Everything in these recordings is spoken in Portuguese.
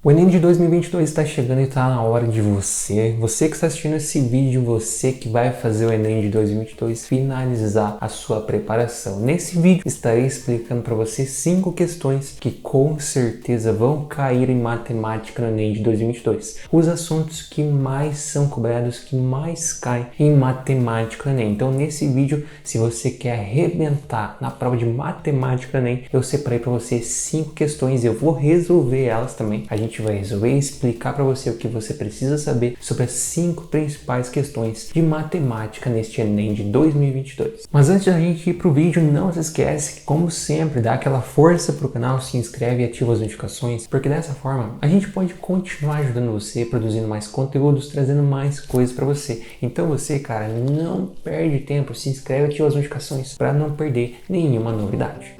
O Enem de 2022 está chegando e está na hora de você que está assistindo esse vídeo, você que vai fazer o Enem de 2022, finalizar a sua preparação. Nesse vídeo estarei explicando para você 5 questões que com certeza vão cair em matemática no Enem de 2022. Os assuntos que mais são cobrados, que mais caem em matemática no Enem. Então nesse vídeo, se você quer arrebentar na prova de matemática no Enem, eu separei para você 5 questões e eu vou resolver elas também. A gente vai resolver e explicar para você o que você precisa saber sobre as 5 principais questões de matemática neste Enem de 2022. Mas antes da gente ir para o vídeo, não se esquece que, como sempre, dá aquela força para o canal, se inscreve e ativa as notificações, porque dessa forma a gente pode continuar ajudando você, produzindo mais conteúdos, trazendo mais coisas para você. Então você, cara, não perde tempo, se inscreve e ativa as notificações para não perder nenhuma novidade.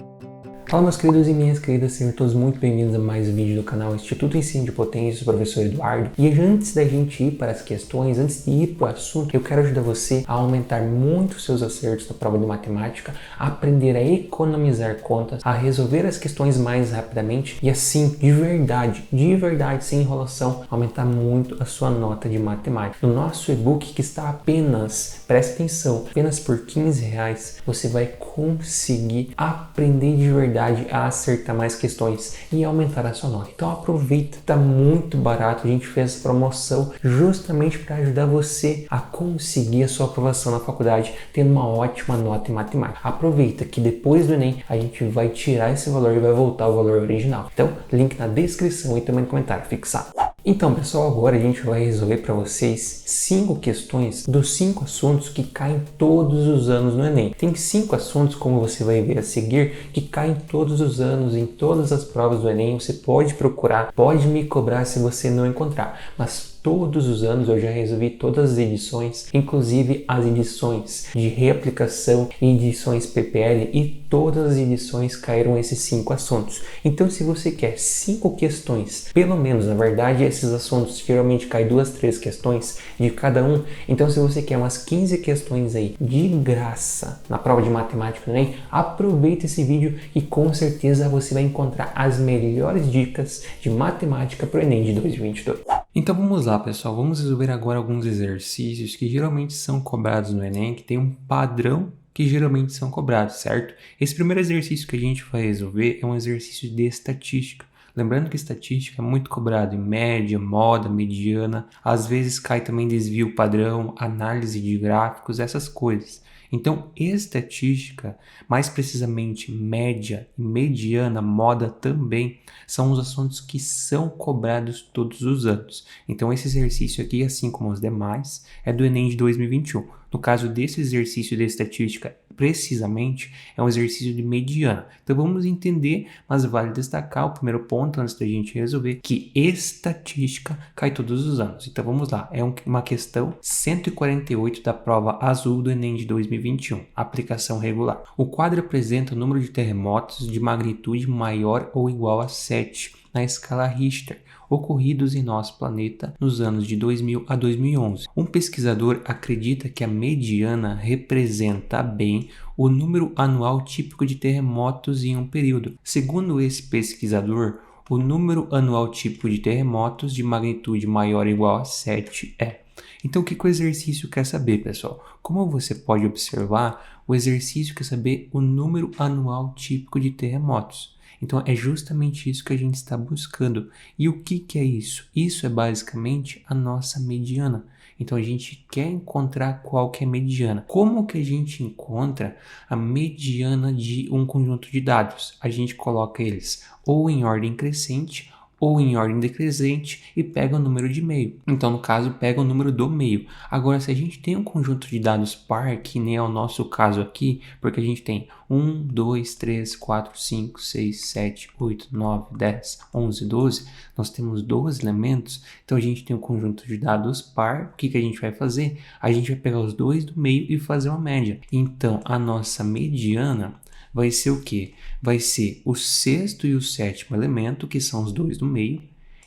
Fala meus queridos e minhas queridas, sejam todos muito bem-vindos a mais um vídeo do canal Instituto Ensino de Potência, do professor Eduardo. E antes da gente ir para as questões, antes de ir para o assunto, eu quero ajudar você a aumentar muito os seus acertos na prova de matemática, a aprender a economizar contas, a resolver as questões mais rapidamente e assim, de verdade, sem enrolação, aumentar muito a sua nota de matemática. No nosso e-book que está apenas, preste atenção, apenas por R$15, você vai conseguir aprender de verdade a acertar mais questões e aumentar a sua nota. Então aproveita, tá muito barato, a gente fez essa promoção justamente para ajudar você a conseguir a sua aprovação na faculdade, tendo uma ótima nota em matemática. Aproveita que depois do Enem a gente vai tirar esse valor e vai voltar ao valor original. Então, link na descrição e também no comentário fixado. Então, pessoal, agora a gente vai resolver para vocês 5 questões dos 5 assuntos que caem todos os anos no Enem. Tem 5 assuntos, como você vai ver a seguir, que caem todos os anos em todas as provas do Enem. Você pode procurar, pode me cobrar se você não encontrar, mas todos os anos eu já resolvi todas as edições, inclusive as edições de reaplicação e edições PPL, e todas as edições caíram esses 5 assuntos. Então, se você quer 5 questões, pelo menos, na verdade, esses assuntos geralmente caem 2, 3 questões de cada um. Então, se você quer umas 15 questões aí de graça na prova de matemática no Enem, aproveita esse vídeo e com certeza você vai encontrar as melhores dicas de matemática para o Enem de 2022. Então vamos lá, pessoal, vamos resolver agora alguns exercícios que geralmente são cobrados no Enem, que tem um padrão que geralmente são cobrados, certo? Esse primeiro exercício que a gente vai resolver é um exercício de estatística. Lembrando que estatística é muito cobrado em média, moda, mediana, às vezes cai também desvio padrão, análise de gráficos, essas coisas. Então, estatística, mais precisamente média e mediana, moda também, são os assuntos que são cobrados todos os anos. Então, esse exercício aqui, assim como os demais, é do Enem de 2021. No caso desse exercício de estatística, precisamente, é um exercício de mediana. Então vamos entender, mas vale destacar o primeiro ponto antes da gente resolver, que estatística cai todos os anos. Então vamos lá, é uma questão 148 da prova azul do Enem de 2021, aplicação regular. O quadro apresenta o número de terremotos de magnitude maior ou igual a 7 na escala Richter, ocorridos em nosso planeta nos anos de 2000 a 2011. Um pesquisador acredita que a mediana representa bem o número anual típico de terremotos em um período. Segundo esse pesquisador, o número anual típico de terremotos de magnitude maior ou igual a 7 é. Então, o que o exercício quer saber, pessoal? Como você pode observar, o exercício quer saber o número anual típico de terremotos. Então, é justamente isso que a gente está buscando. E o que é isso? Isso é basicamente a nossa mediana. Então, a gente quer encontrar qual que é a mediana. Como que a gente encontra a mediana de um conjunto de dados? A gente coloca eles ou em ordem crescente ou em ordem decrescente e pega o número de meio. Então, no caso, pega o número do meio. Agora, se a gente tem um conjunto de dados par, que nem é o nosso caso aqui, porque a gente tem 1, 2, 3, 4, 5, 6, 7, 8, 9, 10, 11, 12, nós temos 12 elementos, então a gente tem um conjunto de dados par. O que a gente vai fazer? A gente vai pegar os dois do meio e fazer uma média. Então, a nossa mediana vai ser o quê? Vai ser o sexto e o sétimo elemento, que são os dois do meio.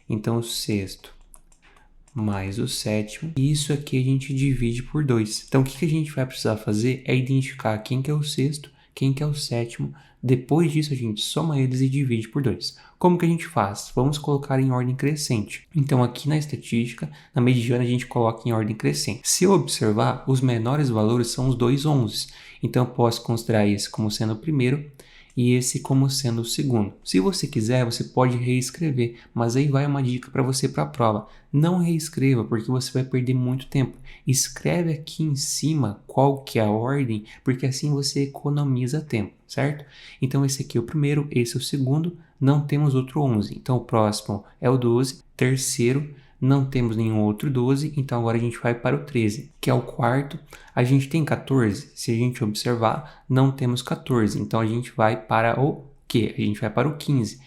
Então, o sexto mais o sétimo. E isso aqui a gente divide por 2. Então, o que a gente vai precisar fazer é identificar quem que é o sexto, quem que é o sétimo. Depois disso, a gente soma eles e divide por 2. Como que a gente faz? Vamos colocar em ordem crescente. Então, aqui na estatística, na mediana, a gente coloca em ordem crescente. Se eu observar, os menores valores são os dois 11. Então, eu posso considerar esse como sendo o primeiro e esse como sendo o segundo. Se você quiser, você pode reescrever, mas aí vai uma dica para você para a prova. Não reescreva, porque você vai perder muito tempo. Escreve aqui em cima qual que é a ordem, porque assim você economiza tempo, certo? Então esse aqui é o primeiro, esse é o segundo, não temos outro 11. Então o próximo é o 12, terceiro, não temos nenhum outro 12, então agora a gente vai para o 13, que é o quarto. A gente tem 14, se a gente observar, não temos 14, então a gente vai para o quê? A gente vai para o 15.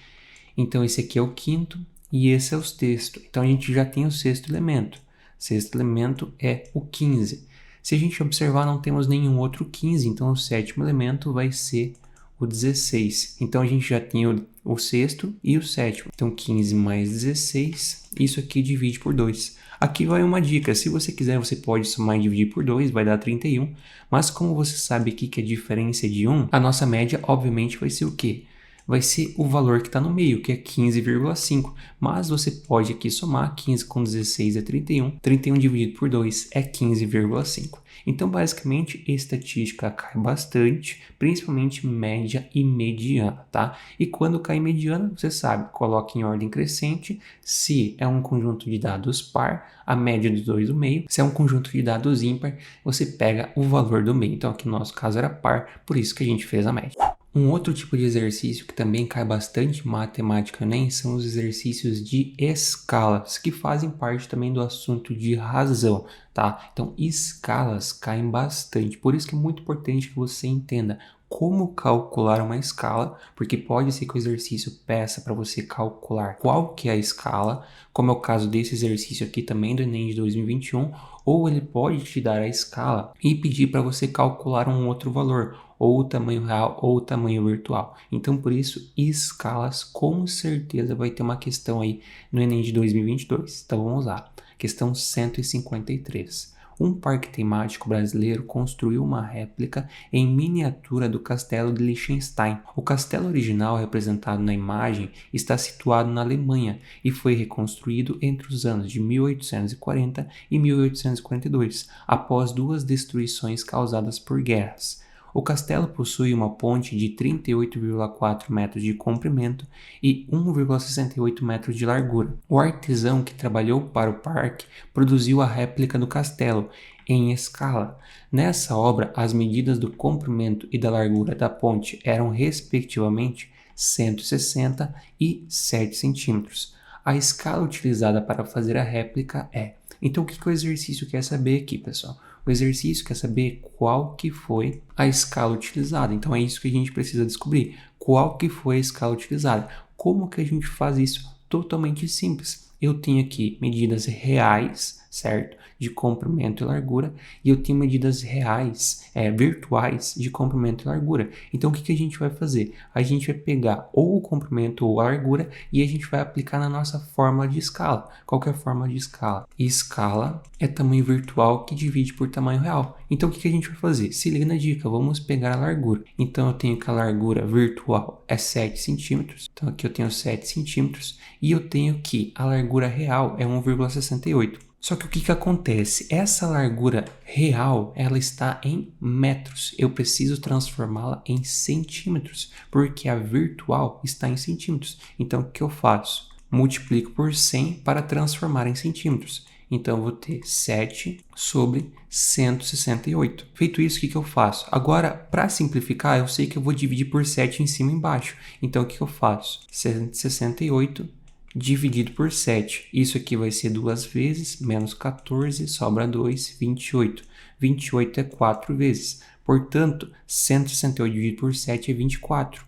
Então esse aqui é o quinto e esse é o sexto. Então a gente já tem o sexto elemento. Sexto elemento é o 15. Se a gente observar, não temos nenhum outro 15, então o sétimo elemento vai ser o 16. Então a gente já tem o sexto e o sétimo. Então 15 mais 16, isso aqui divide por 2. Aqui vai uma dica, se você quiser você pode somar e dividir por 2, vai dar 31. Mas como você sabe aqui que a diferença é de 1, a nossa média obviamente vai ser o quê? Vai ser o valor que está no meio, que é 15,5. Mas você pode aqui somar 15 com 16 é 31. 31 dividido por 2 é 15,5. Então, basicamente, estatística cai bastante, principalmente média e mediana, tá? E quando cai mediana, você sabe, coloca em ordem crescente. Se é um conjunto de dados par, a média dos dois do meio. Se é um conjunto de dados ímpar, você pega o valor do meio. Então, aqui no nosso caso era par, por isso que a gente fez a média. Um outro tipo de exercício que também cai bastante matemática nem são os exercícios de escalas, que fazem parte também do assunto de razão, tá? Então, escalas caem bastante, por isso que é muito importante que você entenda como calcular uma escala, porque pode ser que o exercício peça para você calcular qual que é a escala, como é o caso desse exercício aqui também do Enem de 2021, ou ele pode te dar a escala e pedir para você calcular um outro valor, ou o tamanho real ou o tamanho virtual. Então, por isso, escalas com certeza vai ter uma questão aí no Enem de 2022. Então, vamos lá. Questão 153. Um parque temático brasileiro construiu uma réplica em miniatura do castelo de Liechtenstein. O castelo original representado na imagem está situado na Alemanha e foi reconstruído entre os anos de 1840 e 1842, após duas destruições causadas por guerras. O castelo possui uma ponte de 38,4 metros de comprimento e 1,68 metros de largura. O artesão que trabalhou para o parque produziu a réplica do castelo em escala. Nessa obra, as medidas do comprimento e da largura da ponte eram respectivamente 160 e 7 centímetros. A escala utilizada para fazer a réplica é... Então, o que o exercício quer saber aqui, pessoal? O exercício quer saber qual que foi a escala utilizada. Então, é isso que a gente precisa descobrir. Qual que foi a escala utilizada? Como que a gente faz isso? Totalmente simples. Eu tenho aqui medidas reais, certo? De comprimento e largura. E eu tenho medidas reais, virtuais, de comprimento e largura. Então, o que a gente vai fazer? A gente vai pegar ou o comprimento ou a largura e a gente vai aplicar na nossa fórmula de escala. Qual que é a fórmula de escala? Escala é tamanho virtual que divide por tamanho real. Então, o que a gente vai fazer? Se liga na dica, vamos pegar a largura. Então, eu tenho que a largura virtual é 7 centímetros. Então, aqui eu tenho 7 centímetros. E eu tenho que a largura real é 1,68. Só que o que acontece? Essa largura real, ela está em metros. Eu preciso transformá-la em centímetros, porque a virtual está em centímetros. Então, o que eu faço? Multiplico por 100 para transformar em centímetros. Então, eu vou ter 7 sobre 168. Feito isso, o que eu faço? Agora, para simplificar, eu sei que eu vou dividir por 7 em cima e embaixo. Então, o que eu faço? 168 dividido por 7. Isso aqui vai ser 2 vezes, menos 14, sobra 2, 28. 28 é 4 vezes. Portanto, 168 dividido por 7 é 24.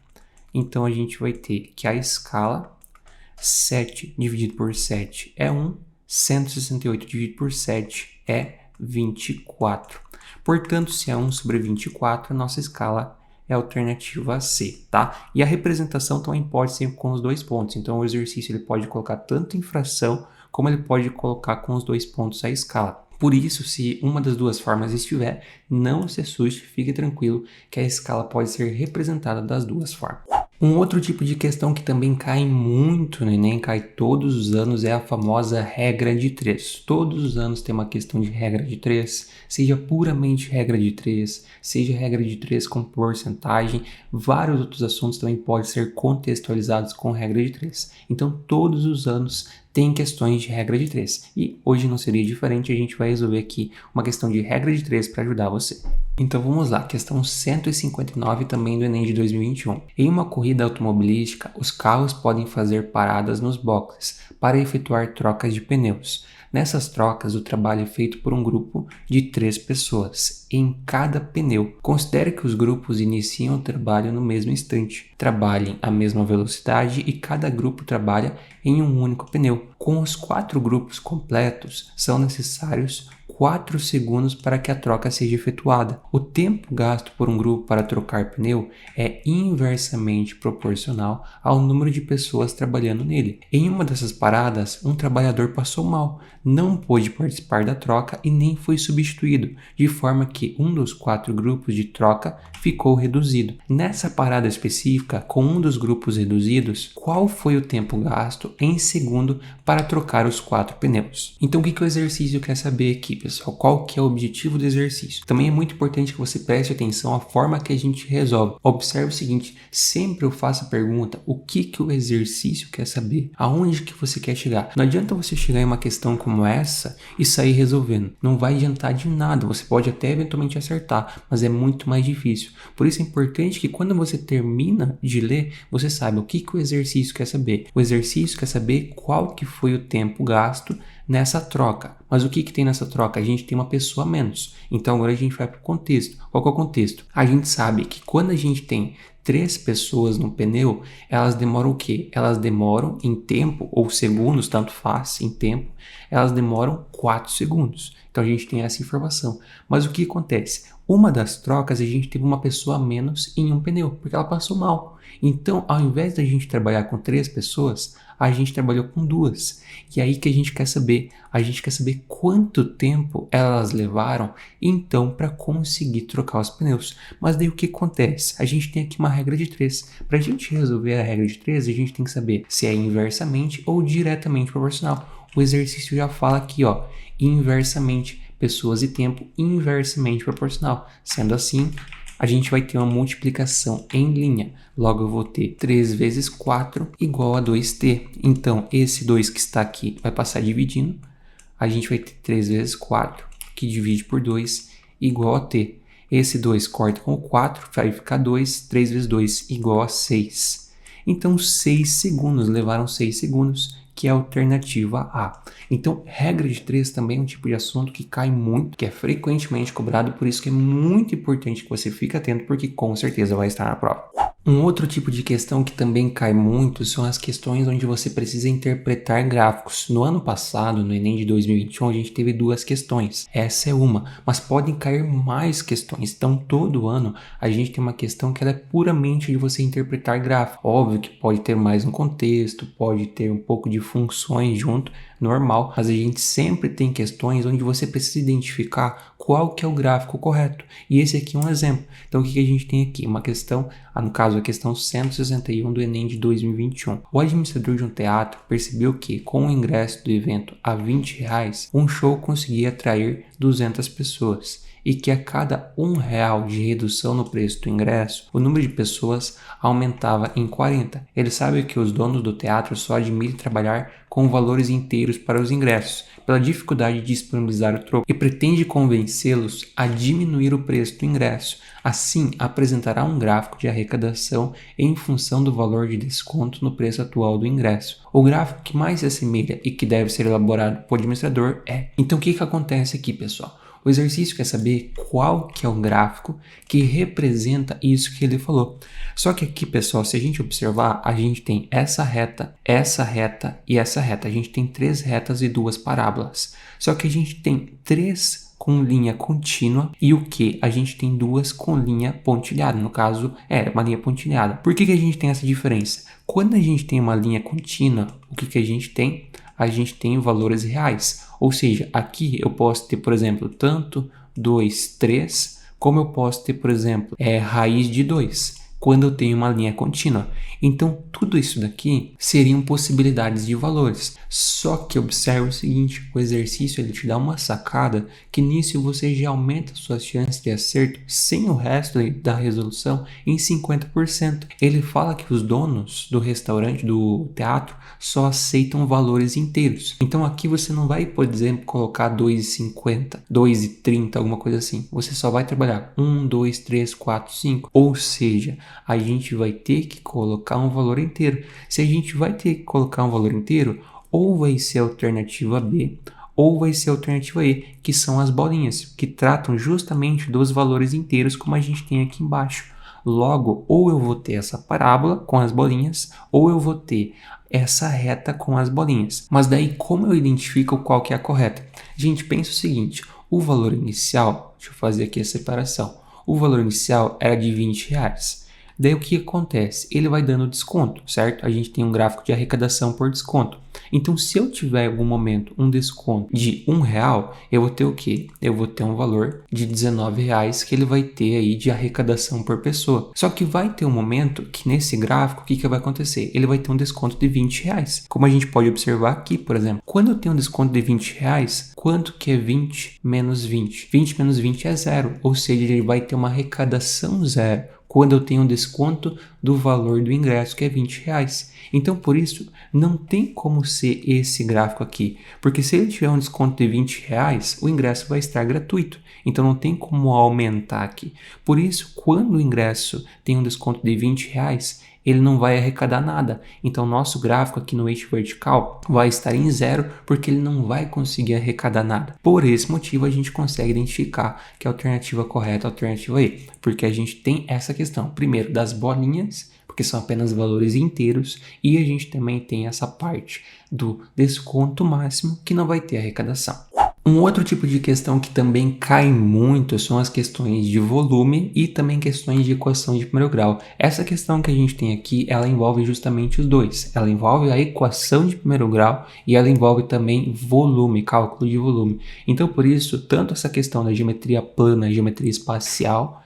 Então, a gente vai ter que a escala 7 dividido por 7 é 1. 168 dividido por 7 é 24. Portanto, se é 1 sobre 24, a nossa escala é a alternativa C, tá? E a representação também pode ser com os dois pontos. Então, o exercício ele pode colocar tanto em fração, como ele pode colocar com os dois pontos a escala. Por isso, se uma das duas formas estiver, não se assuste, fique tranquilo que a escala pode ser representada das duas formas. Um outro tipo de questão que também cai muito no Enem, cai todos os anos, é a famosa regra de 3. Todos os anos tem uma questão de regra de 3, seja puramente regra de 3, seja regra de 3 com porcentagem, vários outros assuntos também podem ser contextualizados com regra de 3. Então, todos os anos tem questões de regra de 3. E hoje não seria diferente, a gente vai resolver aqui uma questão de regra de 3 para ajudar você. Então vamos lá, questão 159 também do Enem de 2021. Em uma corrida automobilística, os carros podem fazer paradas nos boxes para efetuar trocas de pneus. Nessas trocas, o trabalho é feito por um grupo de 3 pessoas em cada pneu. Considere que os grupos iniciam o trabalho no mesmo instante, trabalhem à mesma velocidade e cada grupo trabalha em um único pneu. Com os 4 grupos completos, são necessários 4 segundos para que a troca seja efetuada. O tempo gasto por um grupo para trocar pneu é inversamente proporcional ao número de pessoas trabalhando nele. Em uma dessas paradas, um trabalhador passou mal, não pôde participar da troca e nem foi substituído, de forma que um dos 4 grupos de troca ficou reduzido. Nessa parada específica, com um dos grupos reduzidos, qual foi o tempo gasto em segundo para trocar os 4 pneus? Então, o que o exercício quer saber aqui, pessoal? Qual que é o objetivo do exercício? Também é muito importante que você preste atenção à forma que a gente resolve. Observe o seguinte, sempre eu faço a pergunta, o que o exercício quer saber? Aonde que você quer chegar? Não adianta você chegar em uma questão como essa e sair resolvendo. Não vai adiantar de nada, você pode até eventualmente acertar, mas é muito mais difícil. Por isso é importante que quando você termina de ler, você saiba o que o exercício quer saber. O exercício quer saber qual que foi o tempo gasto nessa troca. Mas o que tem nessa troca? A gente tem uma pessoa a menos. Então agora a gente vai para o contexto. Qual que é o contexto? A gente sabe que quando a gente tem 3 pessoas no pneu, elas demoram o quê? Elas demoram em tempo, ou segundos, tanto faz, em tempo, elas demoram 4 segundos. Então a gente tem essa informação. Mas o que acontece? Uma das trocas a gente teve uma pessoa a menos em um pneu, porque ela passou mal. Então, ao invés da gente trabalhar com 3 pessoas, a gente trabalhou com 2. E aí que a gente quer saber? A gente quer saber quanto tempo elas levaram, então, para conseguir trocar os pneus. Mas daí o que acontece? A gente tem aqui uma regra de 3. Para a gente resolver a regra de 3, a gente tem que saber se é inversamente ou diretamente proporcional. O exercício já fala aqui, ó, inversamente, pessoas e tempo inversamente proporcional. Sendo assim, a gente vai ter uma multiplicação em linha. Logo, eu vou ter 3 vezes 4 igual a 2t. Então, esse 2 que está aqui vai passar dividindo. A gente vai ter 3 vezes 4, que divide por 2, igual a t. Esse 2 corta com o 4, vai ficar 2. 3 vezes 2 igual a 6. Então, 6 segundos, levaram 6 segundos, que é a alternativa A. Então, regra de 3 também é um tipo de assunto que cai muito, que é frequentemente cobrado, por isso que é muito importante que você fique atento, porque com certeza vai estar na prova. Um outro tipo de questão que também cai muito são as questões onde você precisa interpretar gráficos. No ano passado, no Enem de 2021, a gente teve 2 questões. Essa é uma, mas podem cair mais questões. Então, todo ano, a gente tem uma questão que ela é puramente de você interpretar gráfico. Óbvio que pode ter mais um contexto, pode ter um pouco de funções junto, normal, mas a gente sempre tem questões onde você precisa identificar qual que é o gráfico correto. E esse aqui é um exemplo. Então, o que a gente tem aqui? Uma questão, no caso, a questão 161 do Enem de 2021. O administrador de um teatro percebeu que, com o ingresso do evento a R$20, um show conseguia atrair 200 pessoas. E que a cada R$1 de redução no preço do ingresso, o número de pessoas aumentava em 40. Ele sabe que os donos do teatro só admitem trabalhar com valores inteiros para os ingressos, pela dificuldade de disponibilizar o troco, e pretende convencê-los a diminuir o preço do ingresso. Assim, apresentará um gráfico de arrecadação em função do valor de desconto no preço atual do ingresso. O gráfico que mais se assemelha e que deve ser elaborado pelo administrador é... Então, o que acontece aqui, pessoal? O exercício quer saber qual que é o gráfico que representa isso que ele falou. Só que aqui, pessoal, se a gente observar, a gente tem essa reta e essa reta. A gente tem 3 retas e 2 parábolas. Só que a gente tem 3 com linha contínua e o que? A gente tem 2 com linha pontilhada. No caso, é uma linha pontilhada. Por que a gente tem essa diferença? Quando a gente tem uma linha contínua, o que a gente tem? a gente tem valores reais. Ou seja, aqui eu posso ter, por exemplo, tanto 2, 3, como eu posso ter, por exemplo, raiz de 2, quando eu tenho uma linha contínua. Então, tudo isso daqui seriam possibilidades de valores. Só que observe o seguinte, o exercício ele te dá uma sacada que nisso você já aumenta suas chances de acerto sem o resto da resolução em 50%. Ele fala que os donos do restaurante, do teatro, só aceitam valores inteiros. Então aqui você não vai, por exemplo, colocar 2,50, 2,30, alguma coisa assim. Você só vai trabalhar 1, 2, 3, 4, 5. Ou seja, a gente vai ter que colocar um valor inteiro. Se a gente vai ter que colocar um valor inteiro, ou vai ser a alternativa B, ou vai ser a alternativa E, que são as bolinhas, que tratam justamente dos valores inteiros, como a gente tem aqui embaixo. Logo, ou eu vou ter essa parábola com as bolinhas, ou eu vou ter essa reta com as bolinhas. Mas daí, como eu identifico qual que é a correta? Gente, pensa o seguinte, o valor inicial, deixa eu fazer aqui a separação, o valor inicial era de R$20. Daí o que acontece? Ele vai dando desconto, certo? A gente tem um gráfico de arrecadação por desconto. Então, se eu tiver em algum momento um desconto de R$1, eu vou ter o quê? Eu vou ter um valor de R$19 que ele vai ter aí de arrecadação por pessoa. Só que vai ter um momento que nesse gráfico, o que vai acontecer? Ele vai ter um desconto de R$20. Como a gente pode observar aqui, por exemplo, quando eu tenho um desconto de R$20, quanto que é 20 menos 20? 20 menos 20 é zero, ou seja, ele vai ter uma arrecadação zero quando eu tenho um desconto do valor do ingresso, que é R$20. Então, por isso, não tem como ser esse gráfico aqui, porque se ele tiver um desconto de R$20, o ingresso vai estar gratuito. Então, não tem como aumentar aqui. Por isso, quando o ingresso tem um desconto de R$20, ele não vai arrecadar nada. Então, nosso gráfico aqui no eixo vertical vai estar em zero, porque ele não vai conseguir arrecadar nada. Por esse motivo, a gente consegue identificar que a alternativa correta é a alternativa E, porque a gente tem essa questão, primeiro, das bolinhas, porque são apenas valores inteiros, e a gente também tem essa parte do desconto máximo, que não vai ter arrecadação. Um outro tipo de questão que também cai muito são as questões de volume e também questões de equação de primeiro grau. Essa questão que a gente tem aqui, ela envolve justamente os dois. Ela envolve a equação de primeiro grau e ela envolve também volume, cálculo de volume. Então, por isso, tanto essa questão da geometria plana, geometria espacial,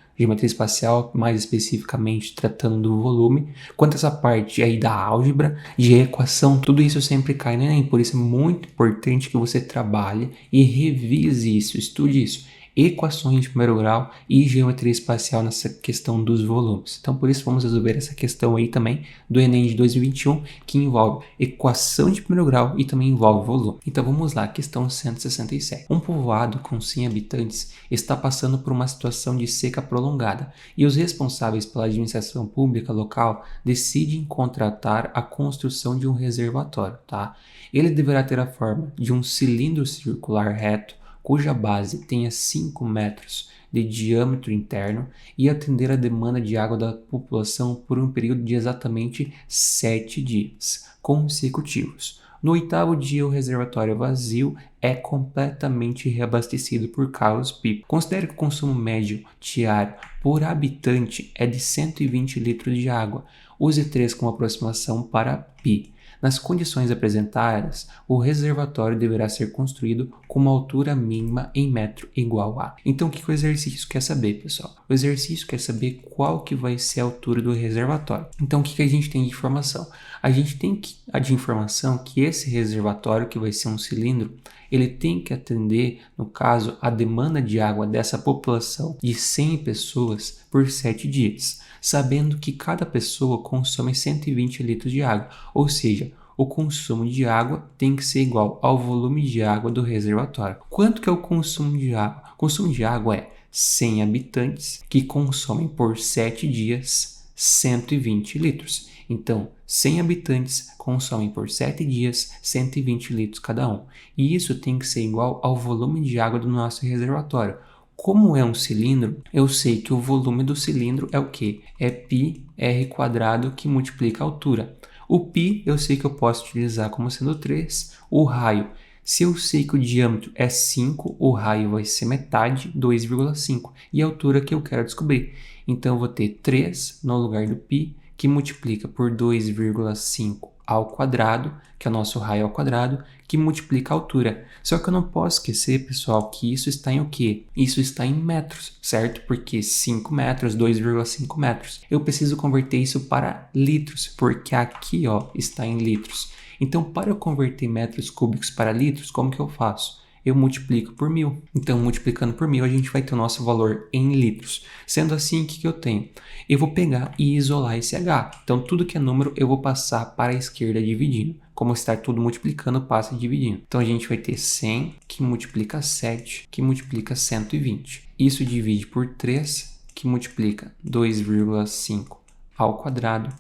mais especificamente tratando do volume, quanto essa parte aí da álgebra, de equação, tudo isso sempre cai no Enem, por isso é muito importante que você trabalhe e revise isso, estude isso. Equações de primeiro grau e geometria espacial nessa questão dos volumes. Então, por isso, vamos resolver essa questão aí também do Enem de 2021, que envolve equação de primeiro grau e também envolve volume. Então, vamos lá, questão 167. Um povoado com 100 habitantes está passando por uma situação de seca prolongada e os responsáveis pela administração pública local decidem contratar a construção de um reservatório, tá? Ele deverá ter a forma de um cilindro circular reto cuja base tenha 5 metros de diâmetro interno e atender a demanda de água da população por um período de exatamente 7 dias consecutivos. No 8º dia, o reservatório vazio é completamente reabastecido por Carlos Pipa. Considere que o consumo médio diário por habitante é de 120 litros de água. Use 3 como aproximação para π. Nas condições apresentadas, o reservatório deverá ser construído com uma altura mínima em metro igual a. Então, o que o exercício quer saber, pessoal? O exercício quer saber qual que vai ser a altura do reservatório. Então, o que a gente tem de informação? A gente tem de informação que esse reservatório, que vai ser um cilindro, ele tem que atender, no caso, a demanda de água dessa população de 100 pessoas por 7 dias, sabendo que cada pessoa consome 120 litros de água, ou seja, o consumo de água tem que ser igual ao volume de água do reservatório. Quanto que é o consumo de água? O consumo de água é 100 habitantes que consomem por 7 dias 120 litros. Então, 100 habitantes consomem por 7 dias 120 litros cada um. E isso tem que ser igual ao volume de água do nosso reservatório. Como é um cilindro, eu sei que o volume do cilindro é o quê? É πr² que multiplica a altura. O π eu sei que eu posso utilizar como sendo 3. O raio, se eu sei que o diâmetro é 5, o raio vai ser metade, 2,5. E a altura que eu quero descobrir. Então, eu vou ter 3 no lugar do π, que multiplica por 2,5 ao quadrado, que é o nosso raio ao quadrado, que multiplica a altura. Só que eu não posso esquecer, pessoal, que isso está em o quê? Isso está em metros, certo? Porque 5 metros, 2,5 metros. Eu preciso converter isso para litros, porque aqui, ó, está em litros. Então, para eu converter metros cúbicos para litros, como que eu faço? Eu multiplico por 1000. Então, multiplicando por 1000, a gente vai ter o nosso valor em litros. Sendo assim, o que eu tenho? Eu vou pegar e isolar esse H. Então, tudo que é número, eu vou passar para a esquerda dividindo. Como está tudo multiplicando, passa dividindo. Então, a gente vai ter 100, que multiplica 7, que multiplica 120. Isso divide por 3, que multiplica 2,5 ao quadrado,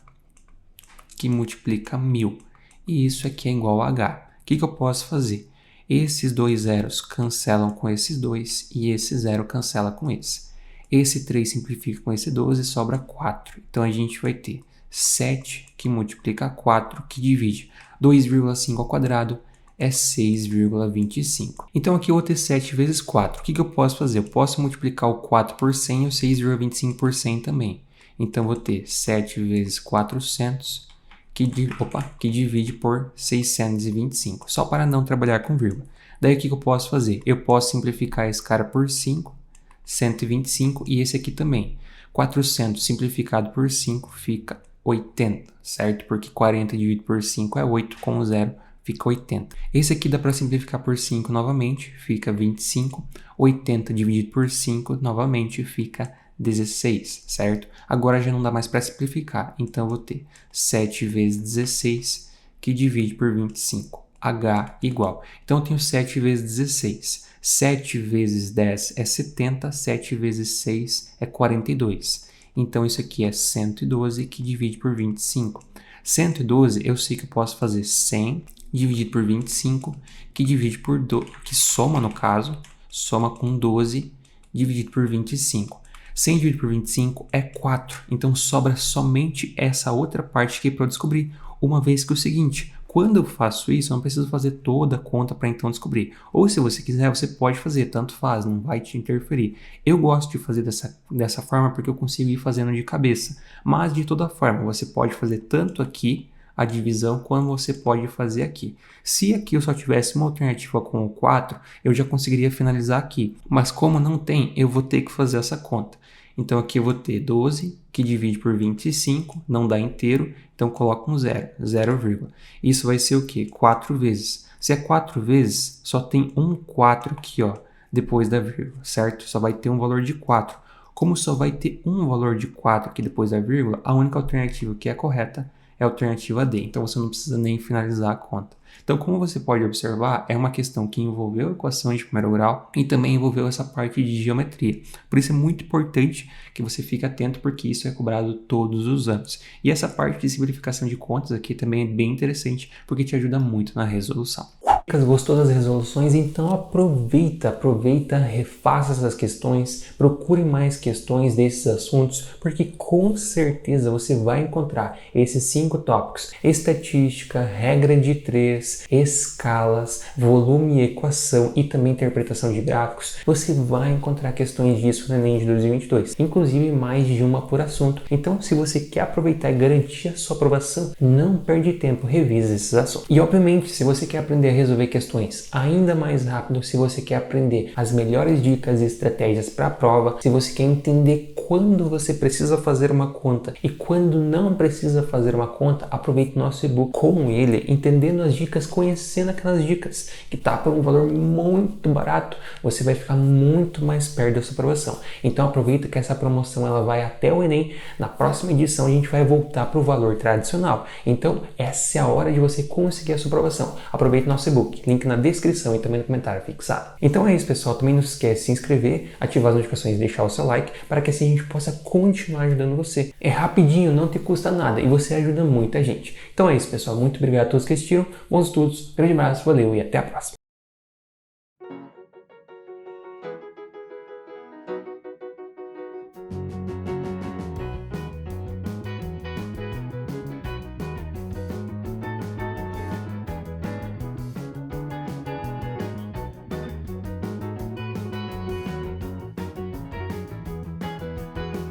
que multiplica 1000. E isso aqui é igual a H. O que eu posso fazer? Esses dois zeros cancelam com esses dois e esse zero cancela com esse. Esse 3 simplifica com esse 12 e sobra 4. Então, a gente vai ter 7 que multiplica 4, que divide 2,5 ao quadrado, é 6,25. Então, aqui eu vou ter 7 vezes 4. O que eu posso fazer? Eu posso multiplicar o 4 por 100 e o 6,25 por 100 também. Então, vou ter 7 vezes 400, que divide por 625, só para não trabalhar com vírgula. Daí o que eu posso fazer? Eu posso simplificar esse cara por 5, 125, e esse aqui também. 400 simplificado por 5 fica 80, certo? Porque 40 dividido por 5 é 8, com 0 fica 80. Esse aqui dá para simplificar por 5 novamente, fica 25. 80 dividido por 5 novamente fica 16, certo? Agora já não dá mais para simplificar, então eu vou ter 7 vezes 16, que divide por 25. H igual. Então eu tenho 7 vezes 16. 7 vezes 10 é 70, 7 vezes 6 é 42. Então isso aqui é 112, que divide por 25. 112 eu sei que eu posso fazer 100 dividido por 25, que divide por 12, que soma no caso, soma com 12 dividido por 25. 100 dividido por 25 é 4, então sobra somente essa outra parte aqui para eu descobrir. Uma vez que é o seguinte, quando eu faço isso, eu não preciso fazer toda a conta para então descobrir. Ou se você quiser, você pode fazer, tanto faz, não vai te interferir. Eu gosto de fazer dessa forma porque eu consigo ir fazendo de cabeça. Mas de toda forma, você pode fazer tanto aqui a divisão como você pode fazer aqui. Se aqui eu só tivesse uma alternativa com o 4, eu já conseguiria finalizar aqui. Mas como não tem, eu vou ter que fazer essa conta. Então aqui eu vou ter 12, que divide por 25, não dá inteiro, então coloco um 0, Isso vai ser o quê? 4 vezes. Se é 4 vezes, só tem um 4 aqui, ó, depois da vírgula, certo? Só vai ter um valor de 4. Como só vai ter um valor de 4 aqui depois da vírgula, a única alternativa que é correta é a alternativa D. Então você não precisa nem finalizar a conta. Então, como você pode observar, é uma questão que envolveu equações de primeiro grau e também envolveu essa parte de geometria. Por isso é muito importante que você fique atento, porque isso é cobrado todos os anos. E essa parte de simplificação de contas aqui também é bem interessante, porque te ajuda muito na resolução. Gostou das resoluções? Então aproveita, refaça essas questões, procure mais questões desses assuntos, porque com certeza você vai encontrar esses 5 tópicos: estatística, regra de 3, escalas, volume e equação e também interpretação de gráficos. Você vai encontrar questões disso no Enem de 2022, inclusive mais de uma por assunto. Então, se você quer aproveitar e garantir a sua aprovação, não perde tempo, revisa esses assuntos. E obviamente, se você quer aprender a resolver questões ainda mais rápido, se você quer aprender as melhores dicas e estratégias para a prova, se você quer entender quando você precisa fazer uma conta e quando não precisa fazer uma conta, aproveite o nosso e-book. Com ele, entendendo as dicas, conhecendo aquelas dicas, que está por um valor muito barato, você vai ficar muito mais perto da sua aprovação. Então aproveita que essa promoção ela vai até o Enem. Na próxima edição a gente vai voltar para o valor tradicional. Então essa é a hora de você conseguir a sua aprovação. Aproveite o nosso e-book. Link na descrição e também no comentário fixado. Então é isso, pessoal. Também não se esquece de se inscrever, ativar as notificações e deixar o seu like, para que assim a gente possa continuar ajudando você. É rapidinho, não te custa nada e você ajuda muita gente. Então é isso, pessoal. Muito obrigado a todos que assistiram. Bons estudos, grande abraço, valeu e até a próxima.